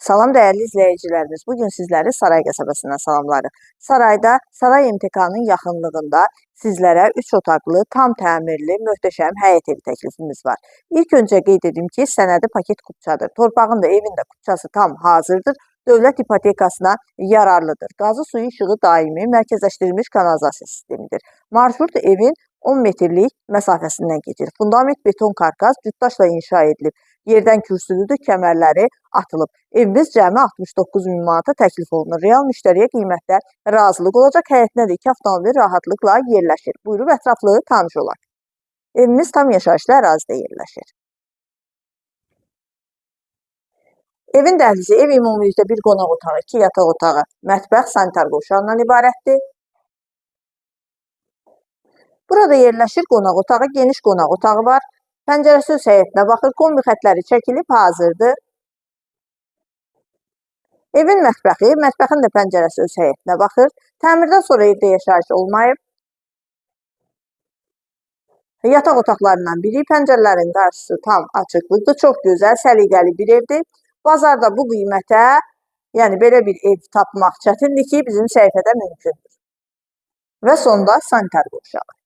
Salam dəyərli izləyicilərimiz. Bugün sizləri Saray qəsəbəsindən salamlarıq. Sarayda Saray MTK-nın yaxınlığında sizlərə 3 otaqlı, tam təmirli, möhtəşəm həyət evi təklifimiz var. İlk öncə qeyd edim ki, sənədi paket kupçadır. Torpağın da, evin də kupçası tam hazırdır. Dövlət ipotekasına yararlıdır. Qazı suyu işığı daimi, mərkəzləşdirilmiş kanalizasiya sistemidir. Marşrut evin 10 metrlik məsafəsindən keçir. Fundament beton karkas cütdaşla inşa edilib. Yerdən kürsülüdür, kəmərləri atılıb. Evimiz cəmi 69 min manata təklif olunur. Real müştəriyə qiymətlər razılıq olacaq. Həyətinə də 2 avtomobil rahatlıqla yerləşir. Buyurub ətraflı tanış olaq. Evimiz tam yaşayışlı ərazidə yerləşir. Evin dəhlizi, ev ümumilikdə bir qonaq otağı, 2 yataq otağı, mətbəx, sanitar qovşağından ibarətdir. Burada yerləşir qonaq otağı, geniş qonaq otağı var. Pəncərəsi öz həyətinə baxır, kombi xətləri çəkilib, hazırdır. Evin mətbəxi, mətbəxin də pəncərəsi öz həyətinə baxır. Təmirdən sonra evdə yaşayış olmayıb. Yataq otaqlarından biri, pəncərələrin qarşısı tam açıqlıqdır, çox gözəl, səliqəli bir evdir. Bazarda bu qiymətə, yəni belə bir ev tapmaq çətindir ki, bizim səhifədə mümkündür. Və sonda sanitar qovşağı.